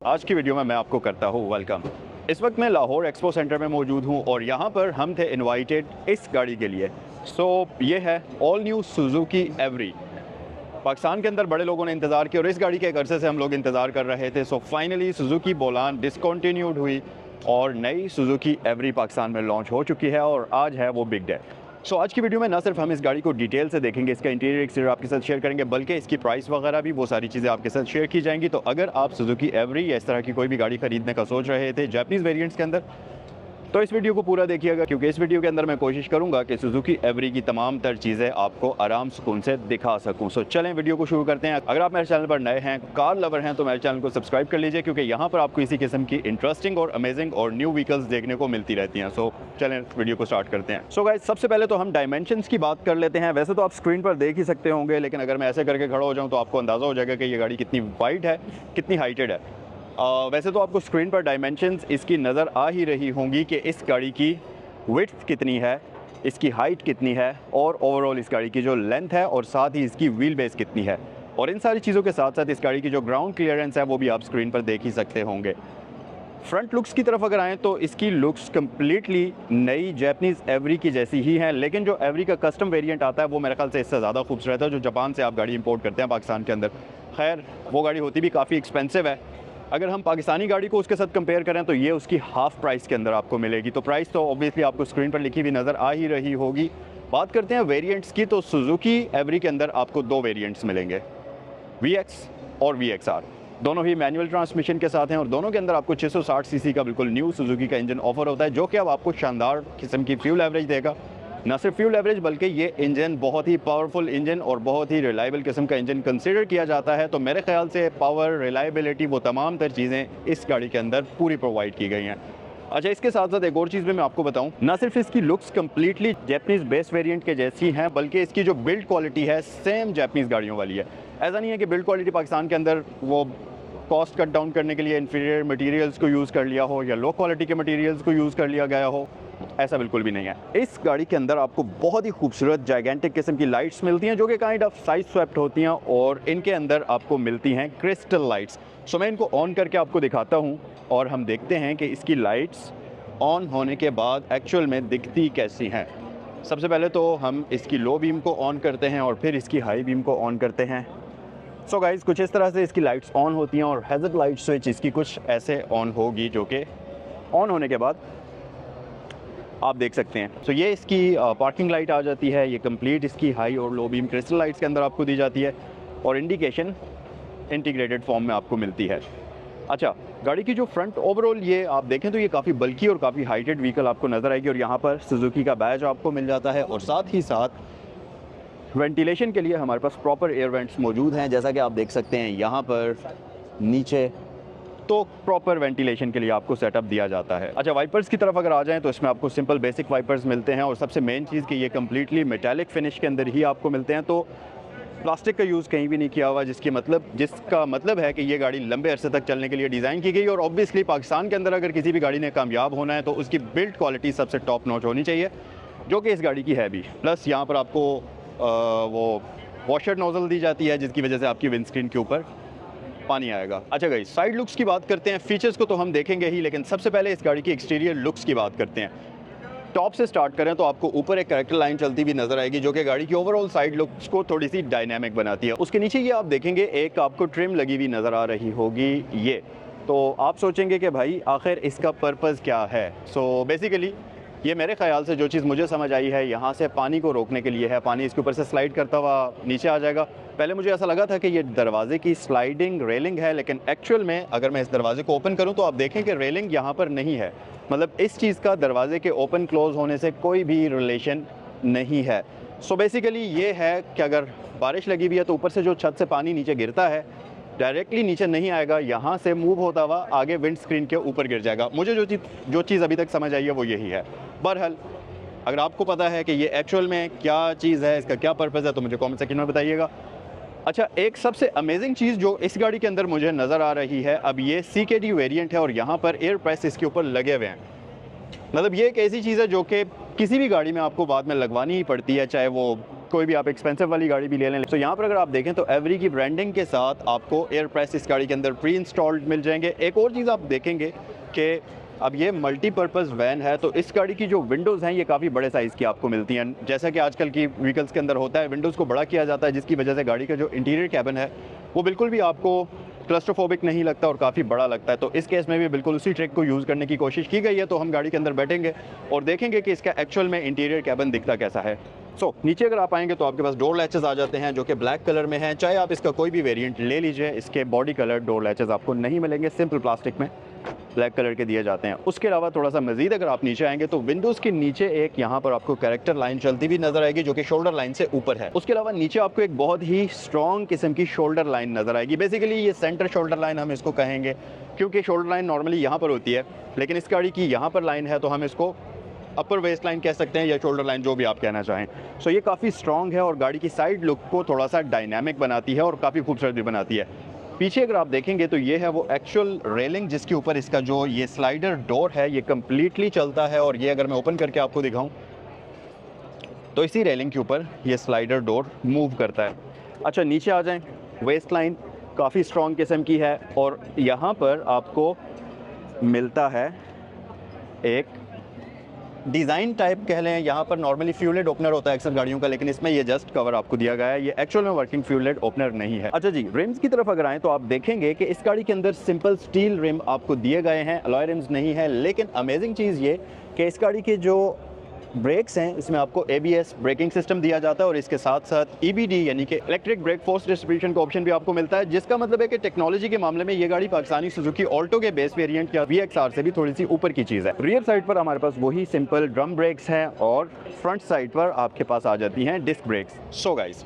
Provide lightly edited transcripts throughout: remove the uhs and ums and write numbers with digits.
आज की वीडियो में मैं आपको करता हूँ वेलकम। इस वक्त मैं लाहौर एक्सपो सेंटर में मौजूद हूँ और यहाँ पर हम थे इनवाइटेड इस गाड़ी के लिए। ये है all new Suzuki every. Pakistan के अंदर बड़े लोगों ने इंतज़ार किया और इस गाड़ी के एक अरसे से हम लोग इंतज़ार कर रहे थे। फाइनली सुजुकी बोलान डिसकंटिन्यूड हुई और नई सुजुकी एवरी पाकिस्तान में लॉन्च हो चुकी है और आज है वो बिग डे। आज की वीडियो में ना सिर्फ हम इस गाड़ी को डिटेल से देखेंगे, इसका इंटीरियर एक्सटीरियर आपके साथ शेयर करेंगे, बल्कि इसकी प्राइस वगैरह भी वो सारी चीज़ें आपके साथ शेयर की जाएंगी। तो अगर आप सुजुकी एवरी या इस तरह की कोई भी गाड़ी खरीदने का सोच रहे थे जापानीज़ वेरिएंट्स के अंदर, तो इस वीडियो को पूरा देखिएगा, क्योंकि इस वीडियो के अंदर मैं कोशिश करूंगा कि सुजुकी एवरी की तमाम तर चीज़ें आपको आराम सुकून से दिखा सकूं। चलें वीडियो को शुरू करते हैं। अगर आप मेरे चैनल पर नए हैं, कार लवर हैं, तो मेरे चैनल को सब्सक्राइब कर लीजिए, क्योंकि यहाँ पर आपको इसी किस्म की इंटरेस्टिंग और अमेजिंग और न्यू व्हीकल्स देखने को मिलती रहती हैं। चलें वीडियो को स्टार्ट करते हैं। गाइस, सबसे पहले तो हम डायमेंशंस की बात कर लेते हैं। वैसे तो आप स्क्रीन पर देख ही सकते होंगे, लेकिन अगर मैं ऐसे करके खड़ा हो जाऊँ तो आपको अंदाज़ा हो जाएगा कि ये गाड़ी कितनी वाइड है, कितनी हाइटेड है। वैसे तो आपको स्क्रीन पर डायमेंशंस इसकी नज़र आ ही रही होंगी कि इस गाड़ी की विड्थ कितनी है, इसकी हाइट कितनी है और ओवरऑल इस गाड़ी की जो लेंथ है और साथ ही इसकी व्हील बेस कितनी है। और इन सारी चीज़ों के साथ साथ इस गाड़ी की जो ग्राउंड क्लियरेंस है वो भी आप स्क्रीन पर देख ही सकते होंगे। फ्रंट लुक्स की तरफ अगर आएँ तो इसकी लुक्स कम्प्लीटली नई जापानीज़ एवरी की जैसी ही हैं, लेकिन जो एवरी का कस्टम वेरिएंट आता है वो मेरे ख्याल से इससे ज़्यादा खूबसूरत है, जो जापान से आप गाड़ी इंपोर्ट करते हैं पाकिस्तान के अंदर। खैर, वो गाड़ी होती भी काफ़ी एक्सपेंसिव है। अगर हम पाकिस्तानी गाड़ी को उसके साथ कंपेयर करें तो ये उसकी हाफ़ प्राइस के अंदर आपको मिलेगी। तो प्राइस तो ऑब्वियसली आपको स्क्रीन पर लिखी हुई नज़र आ ही रही होगी। बात करते हैं वेरिएंट्स की, तो सुजुकी एवरी के अंदर आपको दो वेरिएंट्स मिलेंगे, VX और VXR। दोनों ही मैनुअल ट्रांसमिशन के साथ हैं और दोनों के अंदर आपको 660 सीसी का बिल्कुल न्यू सुजुकी का इंजन ऑफर होता है, जो कि अब आपको शानदार किस्म की फ्यूल एवरेज देगा। न सिर्फ फ्यूल एवरेज, बल्कि ये इंजन बहुत ही पावरफुल इंजन और बहुत ही रिलायबल किस्म का इंजन कंसीडर किया जाता है। तो मेरे ख्याल से पावर, रिलायबिलिटी, वो तमाम तर चीज़ें इस गाड़ी के अंदर पूरी प्रोवाइड की गई हैं। अच्छा, इसके साथ साथ एक और चीज़ भी मैं आपको बताऊं, ना सिर्फ इसकी looks completely Japanese base variant के जैसी हैं, बल्कि इसकी जो बिल्ड क्वालिटी है सेम जापानीज़ गाड़ियों वाली है। ऐसा नहीं है कि बिल्ड क्वालिटी पाकिस्तान के अंदर वो कॉस्ट कट डाउन करने के लिए इंफीरियर मटेरियल्स को यूज़ कर लिया हो या लो क्वालिटी के मटेरियल्स को यूज़ कर लिया गया हो, ऐसा बिल्कुल भी नहीं है। इस गाड़ी के अंदर आपको बहुत ही खूबसूरत जाइगेंटिक किस्म की लाइट्स मिलती हैं, जो कि काइंड ऑफ साइड स्वैप्ड होती हैं और इनके अंदर आपको मिलती हैं क्रिस्टल लाइट्स। मैं इनको ऑन करके आपको दिखाता हूँ और हम देखते हैं कि इसकी लाइट्स ऑन होने के बाद एक्चुअल में दिखती कैसी हैं। सबसे पहले तो हम इसकी लो बीम को ऑन करते हैं और फिर इसकी हाई बीम को ऑन करते हैं। गाइस, कुछ इस तरह से इसकी लाइट्स ऑन होती हैं और हैज़र्ड लाइट स्विच इसकी कुछ ऐसे ऑन होगी, जो कि ऑन होने के बाद आप देख सकते हैं। ये इसकी पार्किंग लाइट आ जाती है। ये कंप्लीट इसकी हाई और लो बीम क्रिस्टल लाइट्स के अंदर आपको दी जाती है और इंडिकेशन इंटीग्रेटेड फॉर्म में आपको मिलती है। अच्छा, गाड़ी की जो फ्रंट ओवरऑल ये आप देखें तो ये काफ़ी बल्की और काफ़ी हाइटेड व्हीकल आपको नज़र आएगी और यहाँ पर सुजुकी का बैज आपको मिल जाता है और साथ ही साथ वेंटिलेशन के लिए हमारे पास प्रॉपर एयर वेंट्स मौजूद हैं, जैसा कि आप देख सकते हैं यहाँ पर नीचे। तो प्रॉपर वेंटिलेशन के लिए आपको सेटअप दिया जाता है। अच्छा, वाइपर्स की तरफ अगर आ जाएं तो इसमें आपको सिंपल बेसिक वाइपर्स मिलते हैं और सबसे मेन चीज़ कि ये कम्प्लीटली मेटालिक फिनिश के अंदर ही आपको मिलते हैं। तो प्लास्टिक का यूज़ कहीं भी नहीं किया हुआ, जिसका मतलब है कि ये गाड़ी लंबे अरसे तक चलने के लिए डिज़ाइन की गई। और ऑब्वियसली पाकिस्तान के अंदर अगर किसी भी गाड़ी ने कामयाब होना है तो उसकी बिल्ड क्वालिटी सबसे टॉप नॉच होनी चाहिए, जो कि इस गाड़ी की है भी। प्लस यहाँ पर आपको वो वॉशर नोज़ल दी जाती है, जिसकी वजह से आपकी विंडस्क्रीन के ऊपर पानी आएगा। अच्छा गाइस, साइड लुक्स की बात करते हैं। फीचर्स को तो हम देखेंगे ही, लेकिन सबसे पहले इस गाड़ी की एक्सटीरियर लुक्स की बात करते हैं। टॉप से स्टार्ट करें तो आपको ऊपर एक कैरेक्टर लाइन चलती हुई नजर आएगी, जो कि गाड़ी की ओवरऑल साइड लुक्स को थोड़ी सी डायनामिक बनाती है। उसके नीचे ये आप देखेंगे एक आपको ट्रिम लगी हुई नज़र आ रही होगी। ये तो आप सोचेंगे कि भाई आखिर इसका पर्पज़ क्या है। बेसिकली ये मेरे ख्याल से जो चीज़ मुझे समझ आई है, यहाँ से पानी को रोकने के लिए है। पानी इसके ऊपर से स्लाइड करता हुआ नीचे आ जाएगा। पहले मुझे ऐसा लगा था कि ये दरवाजे की स्लाइडिंग रेलिंग है, लेकिन एक्चुअल में अगर मैं इस दरवाजे को ओपन करूँ तो आप देखें कि रेलिंग यहाँ पर नहीं है। मतलब इस चीज़ का दरवाजे के ओपन क्लोज़ होने से कोई भी रिलेशन नहीं है। बेसिकली ये है कि अगर बारिश लगी हुई है तो ऊपर से जो छत से पानी नीचे गिरता है डायरेक्टली नीचे नहीं आएगा, यहाँ से मूव होता हुआ आगे विंड स्क्रीन के ऊपर गिर जाएगा। मुझे जो चीज़ अभी तक समझ आई है वो यही है। बहरहाल, अगर आपको पता है कि ये एक्चुअल में क्या चीज़ है, इसका क्या पर्पज़ है, तो मुझे कमेंट सेक्शन में बताइएगा। अच्छा, एक सबसे अमेजिंग चीज़ जो इस गाड़ी के अंदर मुझे नज़र आ रही है, अब ये CKD वेरिएंट है और यहाँ पर एयर प्रेस इसके ऊपर लगे हुए हैं। मतलब ये एक ऐसी चीज़ है जो कि किसी भी गाड़ी में आपको बाद में लगवानी ही पड़ती है, चाहे वो कोई भी आप एक्सपेंसिव वाली गाड़ी भी ले लें। तो यहाँ पर अगर आप देखें तो एवरी की ब्रांडिंग के साथ आपको एयर प्रेस इस गाड़ी के अंदर प्री इंस्टॉल्ड मिल जाएंगे। एक और चीज़ आप देखेंगे कि अब ये मल्टीपर्पज़ वैन है, तो इस गाड़ी की जो विंडोज़ हैं ये काफ़ी बड़े साइज़ की आपको मिलती हैं। जैसा कि आजकल की व्हीकल्स के अंदर होता है, विंडोज़ को बड़ा किया जाता है, जिसकी वजह से गाड़ी का जो इंटीरियर कैबिन है वो बिल्कुल भी आपको क्लस्ट्रोफोबिक नहीं लगता और काफ़ी बड़ा लगता है। तो इस केस में भी बिल्कुल उसी ट्रिक को यूज़ करने की कोशिश की गई है। तो हम गाड़ी के अंदर बैठेंगे और देखेंगे कि इसका एक्चुअल में इंटीरियर कैबिन दिखता कैसा है। नीचे अगर आप आएंगे तो आपके पास डोर लैचेस आ जाते हैं जो कि ब्लैक कलर में हैं। चाहे आप इसका कोई भी वेरिएंट ले लीजिए, इसके बॉडी कलर डोर लैचेस आपको नहीं मिलेंगे, सिंपल प्लास्टिक में ब्लैक कलर के दिए जाते हैं। उसके अलावा थोड़ा सा मजीद अगर आप नीचे आएंगे तो विंडोज़ के नीचे एक यहाँ पर आपको कैरेक्टर लाइन चलती हुई नजर आएगी जो कि शोल्डर लाइन से ऊपर है। उसके अलावा नीचे आपको एक बहुत ही स्ट्रॉन्ग किस्म की शोल्डर लाइन नजर आएगी। बेसिकली ये सेंटर शोल्डर लाइन हम इसको कहेंगे, क्योंकि शोल्डर लाइन नॉर्मली यहाँ पर होती है, लेकिन इस गाड़ी की यहाँ पर लाइन है तो हम इसको अपर वेस्ट लाइन कह सकते हैं या शोल्डर लाइन, जो भी आप कहना चाहें। ये काफ़ी स्ट्रॉन्ग है और गाड़ी की साइड लुक को थोड़ा सा डायनामिक बनाती है और काफ़ी खूबसूरत भी बनाती है। पीछे अगर आप देखेंगे तो ये है वो एक्चुअल रेलिंग जिसके ऊपर इसका जो ये स्लाइडर डोर है ये कम्प्लीटली चलता है। और ये अगर मैं ओपन करके आपको दिखाऊं तो इसी रेलिंग के ऊपर ये स्लाइडर डोर मूव करता है। अच्छा, नीचे आ जाएं, वेस्ट लाइन काफ़ी स्ट्रॉन्ग किस्म की है और यहाँ पर आपको मिलता है एक डिज़ाइन टाइप कह लें। यहाँ पर नॉर्मली फ्यूलेड ओपनर होता है अक्सर गाड़ियों का, लेकिन इसमें ये जस्ट कवर आपको दिया गया है, ये एक्चुअल में वर्किंग फ्यूलेड ओपनर नहीं है। अच्छा जी, रिम्स की तरफ अगर आएँ तो आप देखेंगे कि इस गाड़ी के अंदर सिंपल स्टील रिम आपको दिए गए हैं, अलॉय रिम्स नहीं है। लेकिन अमेजिंग चीज़ ये कि इस गाड़ी के जो ब्रेक्स हैं इसमें आपको ABS ब्रेकिंग सिस्टम दिया जाता है और इसके साथ साथ EBD यानी कि इलेक्ट्रिक ब्रेक फोर्स डिस्ट्रीब्यूशन का ऑप्शन भी आपको मिलता है, जिसका मतलब है कि टेक्नोलॉजी के मामले में ये गाड़ी पाकिस्तानी सुजुकी ऑल्टो के बेस वेरिएंट या VXR से भी थोड़ी सी ऊपर की चीज़ है। रियर साइड पर हमारे पास वही सिंपल ड्रम ब्रेक्स हैं और फ्रंट साइड पर आपके पास आ जाती हैं डिस्क ब्रेक्स। गाइस,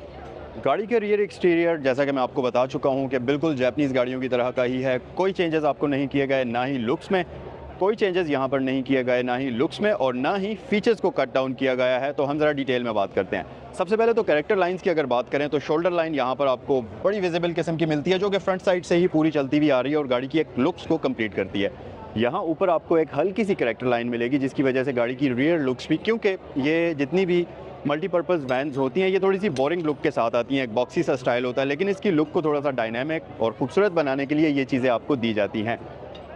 गाड़ी के रियर एक्सटीरियर जैसा कि मैं आपको बता चुका हूँ कि बिल्कुल जापानीज़ गाड़ियों की तरह का ही है। कोई चेंजेस आपको नहीं किए गए, ना ही लुक्स में कोई चेंजेस यहाँ पर नहीं किए गए, ना ही लुक्स में और ना ही फीचर्स को कट डाउन किया गया है। तो हम ज़रा डिटेल में बात करते हैं। सबसे पहले तो कैरेक्टर लाइंस की अगर बात करें तो शोल्डर लाइन यहाँ पर आपको बड़ी विजिबल किस्म की मिलती है जो कि फ्रंट साइड से ही पूरी चलती हुई आ रही है और गाड़ी की एक लुक्स को कंप्लीट करती है। यहाँ ऊपर आपको एक हल्की सी कैरेक्टर लाइन मिलेगी जिसकी वजह से गाड़ी की रियर लुक्स भी, क्योंकि ये जितनी भी मल्टीपर्पज़ वैन्स होती हैं ये थोड़ी सी बोरिंग लुक के साथ आती हैं, एक बॉक्सी सा स्टाइल होता है, लेकिन इसकी लुक को थोड़ा सा डायनामिक और खूबसूरत बनाने के लिए ये चीज़ें आपको दी जाती हैं।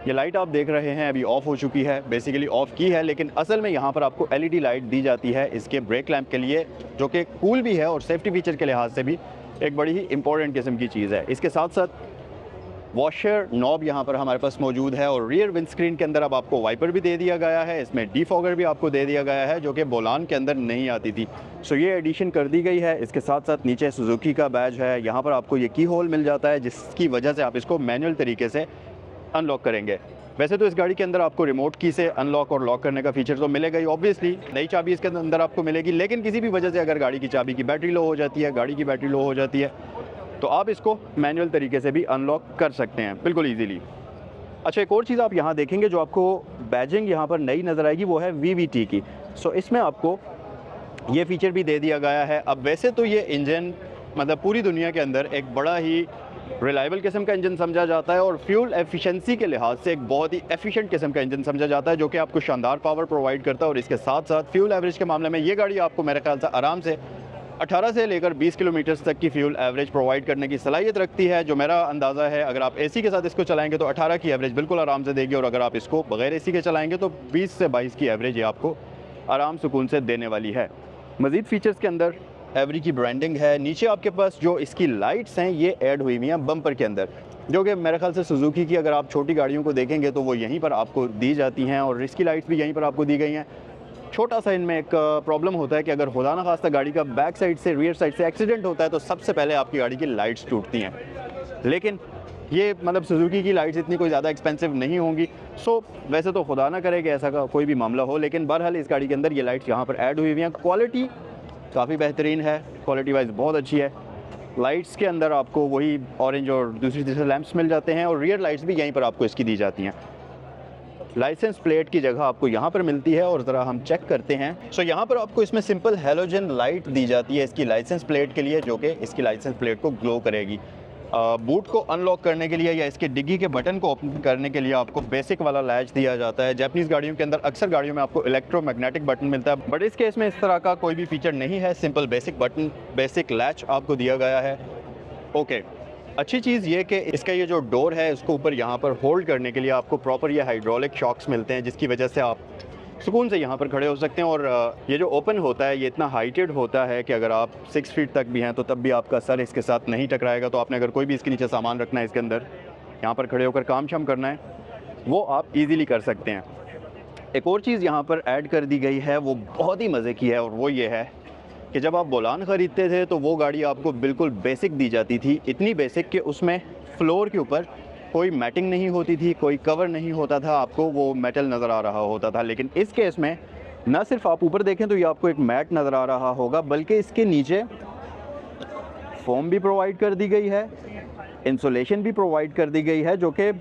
ये लाइट आप देख रहे हैं अभी ऑफ हो चुकी है, बेसिकली ऑफ की है, लेकिन असल में यहाँ पर आपको LED लाइट दी जाती है इसके ब्रेक लैंप के लिए, जो कि कूल भी है और सेफ्टी फीचर के लिहाज से भी एक बड़ी ही इंपॉर्टेंट किस्म की चीज़ है। इसके साथ साथ वॉशर नॉब यहाँ पर हमारे पास मौजूद है और रियर विंडस्क्रीन के अंदर अब आपको वाइपर भी दे दिया गया है। इसमें डीफॉगर भी आपको दे दिया गया है जो कि बोलान के अंदर नहीं आती थी। ये एडिशन कर दी गई है। इसके साथ साथ नीचे सुजुकी का बैज है, यहाँ पर आपको ये की होल मिल जाता है जिसकी वजह से आप इसको मैनुअल तरीके से अनलॉक करेंगे। वैसे तो इस गाड़ी के अंदर आपको रिमोट की से अनलॉक और लॉक करने का फीचर तो मिलेगा ही, ऑब्वियसली नई चाबी इसके अंदर आपको मिलेगी, लेकिन किसी भी वजह से अगर गाड़ी की चाबी की बैटरी लो हो जाती है, गाड़ी की बैटरी लो हो जाती है, तो आप इसको मैनुअल तरीके से भी अनलॉक कर सकते हैं बिल्कुल ईजीली। अच्छा, एक और चीज़ आप यहाँ देखेंगे जो आपको बैजिंग यहाँ पर नई नज़र आएगी वो है VVT की। इसमें आपको ये फीचर भी दे दिया गया है। अब वैसे तो ये इंजन मतलब पूरी दुनिया के अंदर एक बड़ा ही रिलायबल किस्म का इंजन समझा जाता है और फ्यूल एफिशिएंसी के लिहाज से एक बहुत ही एफिशिएंट किस्म का इंजन समझा जाता है जो कि आपको शानदार पावर प्रोवाइड करता है। और इसके साथ साथ फ्यूल एवरेज के मामले में ये गाड़ी आपको मेरे ख्याल से आराम से 18 से लेकर 20 किलोमीटर तक की फ्यूल एवरेज प्रोवाइड करने की सलाहियत रखती है। जो मेरा अंदाज़ा है अगर आप AC के साथ इसको चलाएंगे तो 18 की एवरेज बिल्कुल आराम से देगी, और अगर आप इसको बगैर AC के चलाएंगे तो 20 से 22 की एवरेज ये आपको आराम सुकून से देने वाली है। मज़ीद फीचर्स के अंदर एवरी की ब्रांडिंग है। नीचे आपके पास जो इसकी लाइट्स हैं ये ऐड हुई हुई हैं बम्पर के अंदर, जो कि मेरे ख्याल से सुजुकी की अगर आप छोटी गाड़ियों को देखेंगे तो वो यहीं पर आपको दी जाती हैं और इसकी लाइट्स भी यहीं पर आपको दी गई हैं। छोटा सा इनमें एक प्रॉब्लम होता है कि अगर खुदा ना खास्ता गाड़ी का बैक साइड से रियर साइड से एक्सीडेंट होता है तो सबसे पहले आपकी गाड़ी की लाइट्स टूटती हैं, लेकिन ये मतलब सुजुकी की लाइट्स इतनी कोई ज़्यादा एक्सपेंसिव नहीं होंगी। वैसे तो खुदा ना करे कि ऐसा का कोई भी मामला हो, लेकिन बहरहाल इस गाड़ी के अंदर ये लाइट्स यहाँ पर ऐड हुई हुई हैं। क्वालिटी काफ़ी बेहतरीन है, क्वालिटी वाइज बहुत अच्छी है। लाइट्स के अंदर आपको वही ऑरेंज और दूसरी तीसरे लैंप्स मिल जाते हैं और रियर लाइट्स भी यहीं पर आपको इसकी दी जाती हैं। लाइसेंस प्लेट की जगह आपको यहाँ पर मिलती है और ज़रा हम चेक करते हैं। यहाँ पर आपको इसमें सिंपल हेलोजन लाइट दी जाती है इसकी लाइसेंस प्लेट के लिए, जो कि इसकी लाइसेंस प्लेट को ग्लो करेगी। बूट को अनलॉक करने के लिए या इसके डिग्गी के बटन को ओपन करने के लिए आपको बेसिक वाला लैच दिया जाता है। जापानीज़ गाड़ियों के अंदर अक्सर गाड़ियों में आपको इलेक्ट्रोमैग्नेटिक बटन मिलता है, बट इस केस में इस तरह का कोई भी फीचर नहीं है। Simple basic button, basic latch आपको दिया गया है। ओके, अच्छी चीज़ ये कि इसका ये जो डोर है इसको ऊपर यहाँ पर होल्ड करने के लिए आपको प्रॉपर ये हाइड्रोलिक शॉक्स मिलते हैं, जिसकी वजह से आप सुकून से यहाँ पर खड़े हो सकते हैं। और ये जो ओपन होता है ये इतना हाइटेड होता है कि अगर आप 6 फीट तक भी हैं तो तब भी आपका सर इसके साथ नहीं टकराएगा। तो आपने अगर कोई भी इसके नीचे सामान रखना है, इसके अंदर यहाँ पर खड़े होकर काम शाम करना है, वो आप ईज़िली कर सकते हैं। एक और चीज़ यहाँ पर ऐड कर दी गई है, वो बहुत ही मज़े की है, और वो ये है कि जब आप बोलान ख़रीदते थे तो वो गाड़ी आपको बिल्कुल बेसिक दी जाती थी। इतनी बेसिक कि उसमें फ्लोर के ऊपर कोई मैटिंग नहीं होती थी, कोई कवर नहीं होता था, आपको वो मेटल नज़र आ रहा होता था। लेकिन इस केस में ना सिर्फ आप ऊपर देखें तो ये आपको एक मैट नज़र आ रहा होगा, बल्कि इसके नीचे फोम भी प्रोवाइड कर दी गई है, इंसुलेशन भी प्रोवाइड कर दी गई है, जो कि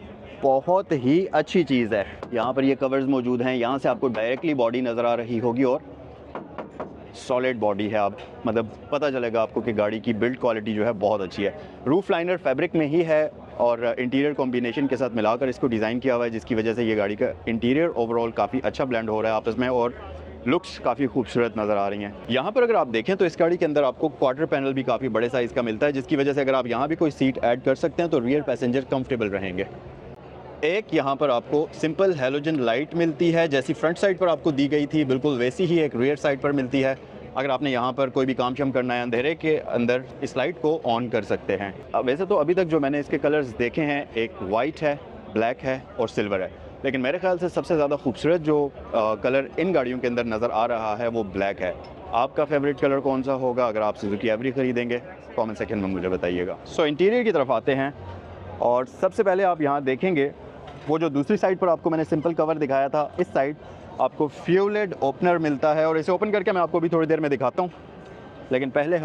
बहुत ही अच्छी चीज़ है। यहाँ पर ये कवर्स मौजूद हैं, यहाँ से आपको डायरेक्टली बॉडी नज़र आ रही होगी और सॉलिड बॉडी है। आप मतलब पता चलेगा आपको कि गाड़ी की बिल्ड क्वालिटी जो है बहुत अच्छी है। रूफ लाइनर फैब्रिक में ही है और इंटीरियर कॉम्बिनेशन के साथ मिलाकर इसको डिज़ाइन किया हुआ है, जिसकी वजह से ये गाड़ी का इंटीरियर ओवरऑल काफ़ी अच्छा ब्लेंड हो रहा है आपस में और लुक्स काफ़ी खूबसूरत नज़र आ रही हैं। यहाँ पर अगर आप देखें तो इस गाड़ी के अंदर आपको क्वार्टर पैनल भी काफ़ी बड़े साइज़ का मिलता है, जिसकी वजह से अगर आप यहाँ भी कोई सीट ऐड कर सकते हैं तो रियर पैसेंजर कंफर्टेबल रहेंगे। एक यहाँ पर आपको सिंपल हेलोजन लाइट मिलती है, जैसी फ्रंट साइड पर आपको दी गई थी बिल्कुल वैसी ही एक रियर साइड पर मिलती है। अगर आपने यहाँ पर कोई भी काम शाम करना है अंधेरे के अंदर, इस लाइट को ऑन कर सकते हैं। वैसे तो अभी तक जो मैंने इसके कलर्स देखे हैं, एक वाइट है, ब्लैक है और सिल्वर है, लेकिन मेरे ख्याल से सबसे ज़्यादा खूबसूरत जो कलर इन गाड़ियों के अंदर नज़र आ रहा है वो ब्लैक है। आपका फेवरेट कलर कौन सा होगा अगर आप सुजुकी एवरी ख़रीदेंगे? कमेंट सेक्शन में मुझे बताइएगा। सो इंटीरियर की तरफ आते हैं और सबसे पहले आप यहाँ देखेंगे वो जो दूसरी साइड पर आपको मैंने सिंपल कवर दिखाया था, इस साइड आपको फ्यूलेड ओपनर मिलता है और इसे ओपन करके मैं आपको भी थोड़ी देर में दिखाता हूँ। लेकिन पहले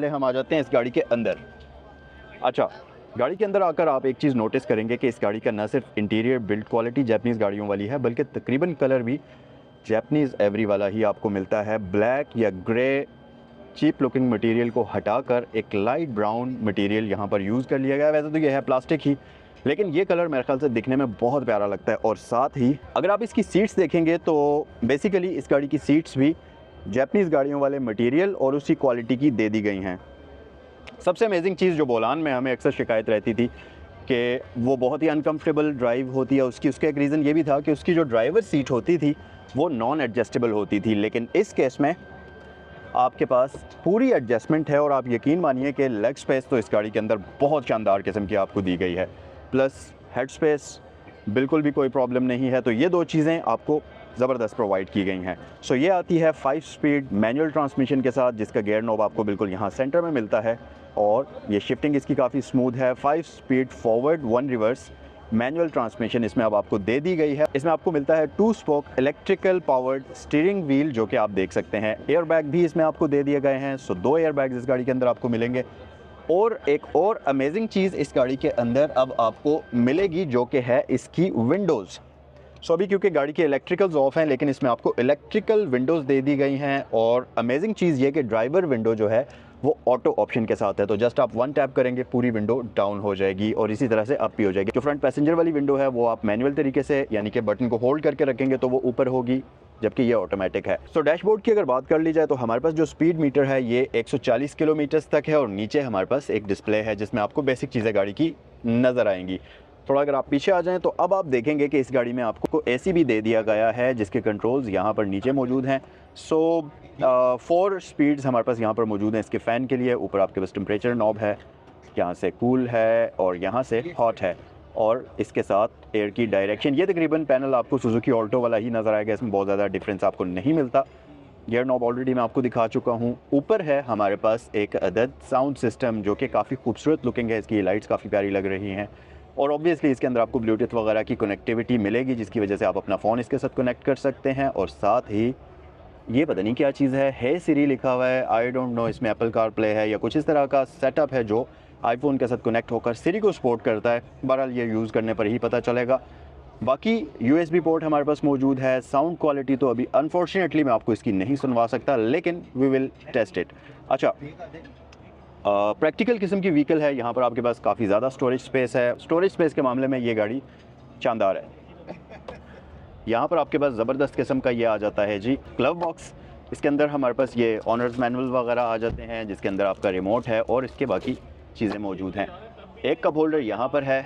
हम आ जाते हैं इस गाड़ी के अंदर। अच्छा, गाड़ी के अंदर आकर आप एक चीज़ नोटिस करेंगे कि इस गाड़ी का न सिर्फ इंटीरियर बिल्ड क्वालिटी जापानीज़ गाड़ियों वाली है, बल्कि तकरीबन कलर भी जापानीज़ एवरी वाला ही आपको मिलता है। ब्लैक या ग्रे चीप लुकिंग मटेरियल को हटाकर एक लाइट ब्राउन मटेरियल यहाँ पर यूज़ कर लिया गया है। वैसे तो ये है प्लास्टिक ही, लेकिन ये कलर मेरे ख्याल से दिखने में बहुत प्यारा लगता है। और साथ ही अगर आप इसकी सीट्स देखेंगे तो बेसिकली इस गाड़ी की सीट्स भी जापानीज़ गाड़ियों वाले मटेरियल और उसी क्वालिटी की दे दी गई हैं। सबसे अमेजिंग चीज़ जो बोलान में हमें अक्सर शिकायत रहती थी कि वो बहुत ही अनकम्फर्टेबल ड्राइव होती है, उसका एक रीज़न ये भी था कि उसकी जो ड्राइवर सीट होती थी वो नॉन एडजस्टेबल होती थी। लेकिन इस केस में आपके पास पूरी एडजस्टमेंट है और आप यकीन मानिए कि लेग स्पेस तो इस गाड़ी के अंदर बहुत शानदार किस्म की आपको दी गई है, प्लस हेड स्पेस बिल्कुल भी कोई प्रॉब्लम नहीं है। तो ये दो चीज़ें आपको ज़बरदस्त प्रोवाइड की गई हैं। सो ये आती है 5 स्पीड मैनुअल ट्रांसमिशन के साथ, जिसका गियर नॉब आपको बिल्कुल यहाँ सेंटर में मिलता है और ये शिफ्टिंग इसकी काफ़ी स्मूथ है। 5 speed forward 1 reverse manual transmission इसमें अब आपको दे दी गई है। इसमें आपको मिलता है 2 spoke electrical powered steering wheel, जो कि आप देख सकते हैं। एयर बैग भी इसमें आपको दे दिए गए हैं। सो 2 एयर बैग्स इस गाड़ी के अंदर आपको मिलेंगे। और एक और अमेजिंग चीज़ इस गाड़ी के अंदर अब आपको मिलेगी, जो कि है इसकी विंडोज़। सो अभी क्योंकि गाड़ी के इलेक्ट्रिकल्स ऑफ हैं, लेकिन इसमें आपको इलेक्ट्रिकल विंडोज़ दे दी गई हैं। और अमेजिंग चीज़ ये कि ड्राइवर विंडो जो है वो ऑटो ऑप्शन के साथ है, तो जस्ट आप 1 टैप करेंगे पूरी विंडो डाउन हो जाएगी और इसी तरह से अप भी हो जाएगी। जो फ्रंट पैसेंजर वाली विंडो है वो आप मैनुअल तरीके से, यानी कि बटन को होल्ड करके रखेंगे तो वो ऊपर होगी, जबकि ये ऑटोमेटिक है। सो डैशबोर्ड की अगर बात कर ली जाए तो हमारे पास जो स्पीड मीटर है ये 140 किलोमीटर तक है और नीचे हमारे पास एक डिस्प्ले है जिसमें आपको बेसिक चीज़ें गाड़ी की नज़र आएंगी। थोड़ा अगर आप पीछे आ जाएं तो अब आप देखेंगे कि इस गाड़ी में आपको एसी भी दे दिया गया है, जिसके कंट्रोल्स यहाँ पर नीचे मौजूद हैं। सो 4 स्पीड्स हमारे पास यहाँ पर मौजूद हैं इसके फ़ैन के लिए। ऊपर आपके पास टेम्परेचर नॉब है, यहाँ से कूल है और यहाँ से हॉट है, और इसके साथ एयर की डायरेक्शन। ये तकरीबन पैनल आपको सुजुकी ऑल्टो वाला ही नज़र आएगा, इसमें बहुत ज़्यादा डिफरेंस आपको नहीं मिलता। गियर नॉब ऑलरेडी मैं आपको दिखा चुका हूँ। ऊपर है हमारे पास एक अदद साउंड सिस्टम जो कि काफ़ी खूबसूरत लुकिंग है, इसकी लाइट्स काफ़ी प्यारी लग रही हैं और ऑब्वियसली इसके अंदर आपको ब्लूटूथ वगैरह की कनेक्टिविटी मिलेगी, जिसकी वजह से आप अपना फ़ोन इसके साथ कनेक्ट कर सकते हैं। और साथ ही ये पता नहीं क्या चीज़ है सिरी लिखा हुआ है, आई डोंट नो इसमें एप्पल कार प्ले है या कुछ इस तरह का सेटअप है जो आईफोन के साथ कनेक्ट होकर सिरी को सपोर्ट करता है। बहरहाल ये यूज़ करने पर ही पता चलेगा। बाकी USB पोर्ट हमारे पास मौजूद है। साउंड क्वालिटी तो अभी अनफॉर्चुनेटली मैं आपको इसकी नहीं सुनवा सकता, लेकिन वी विल टेस्ट इट। अच्छा, प्रैक्टिकल किस्म की व्हीकल है। यहाँ पर आपके पास काफ़ी ज़्यादा स्टोरेज स्पेस है। स्टोरेज स्पेस के मामले में ये गाड़ी शानदार है। यहाँ पर आपके पास ज़बरदस्त किस्म का ये आ जाता है जी ग्लव बॉक्स। इसके अंदर हमारे पास ये ऑनर्स मैनुअल वगैरह आ जाते हैं, जिसके अंदर आपका रिमोट है और इसके बाकी चीज़ें मौजूद हैं। एक कप होल्डर यहाँ पर है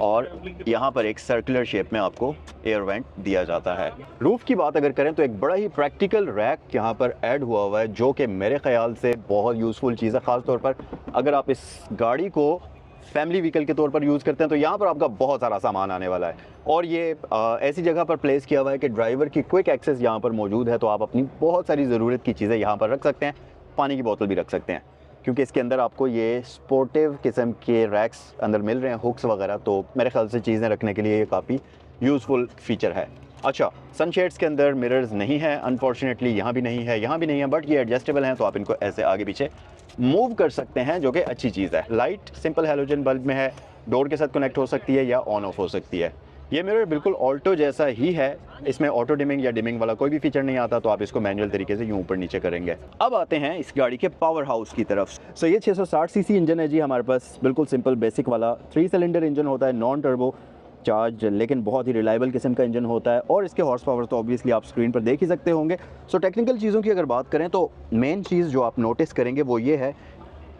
और यहाँ पर एक सर्कुलर शेप में आपको एयर वेंट दिया जाता है। रूफ़ की बात अगर करें तो एक बड़ा ही प्रैक्टिकल रैक यहाँ पर ऐड हुआ हुआ है, जो कि मेरे ख्याल से बहुत यूज़फुल चीज़ है। ख़ास तौर पर अगर आप इस गाड़ी को फैमिली व्हीकल के तौर पर यूज़ करते हैं तो यहाँ पर आपका बहुत सारा सामान आने वाला है और ये ऐसी जगह पर प्लेस किया हुआ है कि ड्राइवर की क्विक एक्सेस यहाँ पर मौजूद है, तो आप अपनी बहुत सारी ज़रूरत की चीज़ें यहाँ पर रख सकते हैं। पानी की बोतल भी रख सकते हैं, क्योंकि इसके अंदर आपको ये स्पोर्टिव किस्म के रैक्स अंदर मिल रहे हैं, हुक्स वगैरह, तो मेरे ख्याल से चीज़ें रखने के लिए ये काफ़ी यूज़फुल फीचर है। अच्छा, सनशेड्स के अंदर मिरर्स नहीं है अनफॉर्चुनेटली, यहाँ भी नहीं है, यहाँ भी नहीं है, बट ये एडजस्टेबल हैं, तो आप इनको ऐसे आगे पीछे मूव कर सकते हैं, जो कि अच्छी चीज़ है। लाइट सिंपल हैलोजन बल्ब में है, डोर के साथ कनेक्ट हो सकती है या ऑन ऑफ हो सकती है। ये मिरर बिल्कुल ऑल्टो जैसा ही है, इसमें ऑटो डिमिंग या डिमिंग वाला कोई भी फीचर नहीं आता, तो आप इसको मैनुअल तरीके से यूं ऊपर नीचे करेंगे। अब आते हैं इस गाड़ी के पावर हाउस की तरफ। सो ये 660 सीसी इंजन है जी हमारे पास, बिल्कुल सिंपल बेसिक वाला 3 सिलेंडर इंजन होता है, नॉन टर्बो चार्ज, लेकिन बहुत ही रिलायबल किस्म का इंजन होता है और इसके हॉर्स पावर तो ऑब्वियसली आप स्क्रीन पर देख ही सकते होंगे। सो टेक्निकल चीज़ों की अगर बात करें तो मेन चीज़ जो आप नोटिस करेंगे वो ये है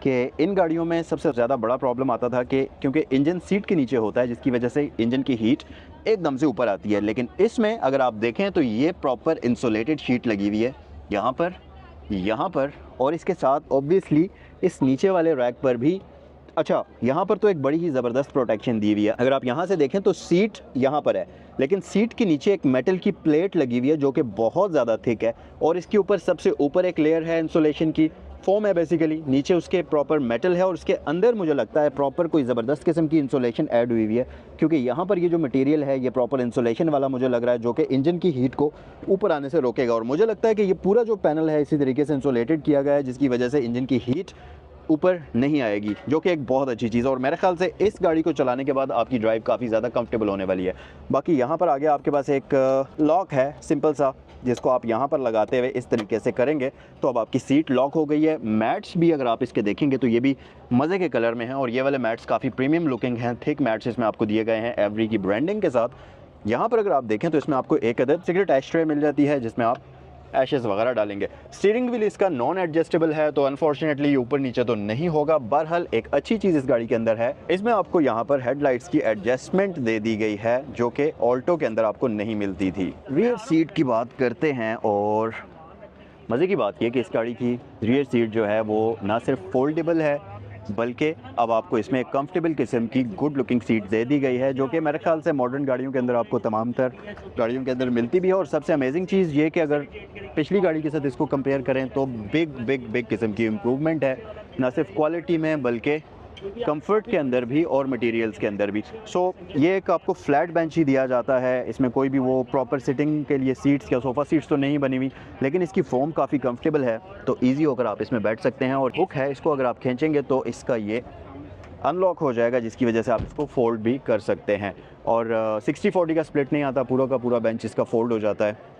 कि इन गाड़ियों में सबसे ज़्यादा बड़ा प्रॉब्लम आता था कि क्योंकि इंजन सीट के नीचे होता है, जिसकी वजह से इंजन की हीट एकदम से ऊपर आती है। लेकिन इसमें अगर आप देखें तो ये प्रॉपर इंसुलेटेड शीट लगी हुई है यहाँ पर और इसके साथ ऑब्वियसली इस नीचे वाले रैक पर भी। अच्छा, यहाँ पर तो एक बड़ी ही ज़बरदस्त प्रोटेक्शन दी हुई है। अगर आप यहाँ से देखें तो सीट यहाँ पर है, लेकिन सीट के नीचे एक मेटल की प्लेट लगी हुई है जो कि बहुत ज़्यादा थिक है और इसके ऊपर सबसे ऊपर एक लेयर है इंसुलेशन की, फोम है बेसिकली, नीचे उसके प्रॉपर मेटल है और उसके अंदर मुझे लगता है प्रॉपर कोई ज़बरदस्त किस्म की इंसुलेशन ऐड हुई हुई है, क्योंकि यहाँ पर ये जो मटेरियल है ये प्रॉपर इंसुलेशन वाला मुझे लग रहा है, जो कि इंजन की हीट को ऊपर आने से रोकेगा। और मुझे लगता है कि ये पूरा जो पैनल है इसी तरीके से इंसुलेटेड किया गया है, जिसकी वजह से इंजन की हीट ऊपर नहीं आएगी, जो कि एक बहुत अच्छी चीज़ है। और मेरे ख्याल से इस गाड़ी को चलाने के बाद आपकी ड्राइव काफ़ी ज़्यादा कंफर्टेबल होने वाली है। बाकी यहाँ पर आगे आपके पास एक लॉक है सिंपल सा, जिसको आप यहाँ पर लगाते हुए इस तरीके से करेंगे तो अब आपकी सीट लॉक हो गई है। मैट्स भी अगर आप इसके देखेंगे तो ये भी मज़े के कलर में हैं और ये वाले मैट्स काफ़ी प्रीमियम लुकिंग हैं, थिक मैट्स इसमें आपको दिए गए हैं एवरी की ब्रांडिंग के साथ। यहाँ पर अगर आप देखें तो इसमें आपको एक अदद सिगरेट एश ट्रे मिल जाती है, जिसमें आप एशेस वगैरह डालेंगे। स्टीयरिंग व्हील इसका नॉन एडजस्टेबल है, तो अनफॉर्चुनेटली ये ऊपर नीचे तो नहीं होगा। बहरहाल एक अच्छी चीज़ इस गाड़ी के अंदर है, इसमें आपको यहाँ पर हेडलाइट्स की एडजस्टमेंट दे दी गई है, जो कि ऑल्टो के अंदर आपको नहीं मिलती थी। रियर सीट की बात करते हैं और मज़े की बात यह कि इस गाड़ी की रियर सीट जो है वो ना सिर्फ फोल्डेबल है, बल्कि अब आपको इसमें एक कंफर्टेबल किस्म की गुड लुकिंग सीट दे दी गई है, जो कि मेरे ख्याल से मॉडर्न गाड़ियों के अंदर आपको तमाम तर गाड़ियों के अंदर मिलती भी है। और सबसे अमेजिंग चीज़ ये कि अगर पिछली गाड़ी के साथ इसको कंपेयर करें तो बिग किस्म की इम्प्रूवमेंट है, ना सिर्फ क्वालिटी में बल्कि कंफर्ट के अंदर भी और मटेरियल्स के अंदर भी। सो ये एक आपको फ्लैट बेंच ही दिया जाता है, इसमें कोई भी वो प्रॉपर सिटिंग के लिए सीट्स या सोफ़ा सीट्स तो नहीं बनी हुई, लेकिन इसकी फोम काफ़ी कंफर्टेबल है, तो इजी होकर आप इसमें बैठ सकते हैं। और हुक है, इसको अगर आप खींचेंगे तो इसका ये अनलॉक हो जाएगा, जिसकी वजह से आप इसको फोल्ड भी कर सकते हैं। और 60-40 का स्प्लिट नहीं आता, पूरा का पूरा बेंच इसका फोल्ड हो जाता है,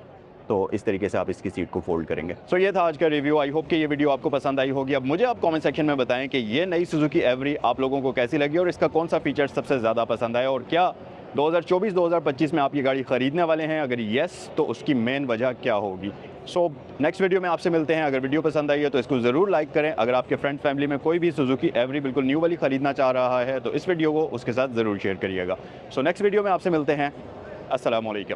तो इस तरीके से आप इसकी सीट को फोल्ड करेंगे। सो ये था आज का रिव्यू। आई होप कि ये वीडियो आपको पसंद आई होगी। अब मुझे आप कमेंट सेक्शन में बताएं कि ये नई सुजुकी एवरी आप लोगों को कैसी लगी और इसका कौन सा फीचर सबसे ज़्यादा पसंद आया, और क्या 2024-2025 में आप ये गाड़ी ख़रीदने वाले हैं? अगर येस तो उसकी मेन वजह क्या होगी। सो नेक्स्ट वीडियो में आपसे मिलते हैं। अगर वीडियो पसंद आई है तो इसको ज़रूर लाइक करें। अगर आपके फ्रेंड फैमिली में कोई भी सुजुकी एवरी बिल्कुल न्यू वाली ख़रीदना चाह रहा है तो इस वीडियो को उसके साथ ज़रूर शेयर करिएगा। सो नेक्स्ट वीडियो में आपसे मिलते हैं। अस्सलाम वालेकुम।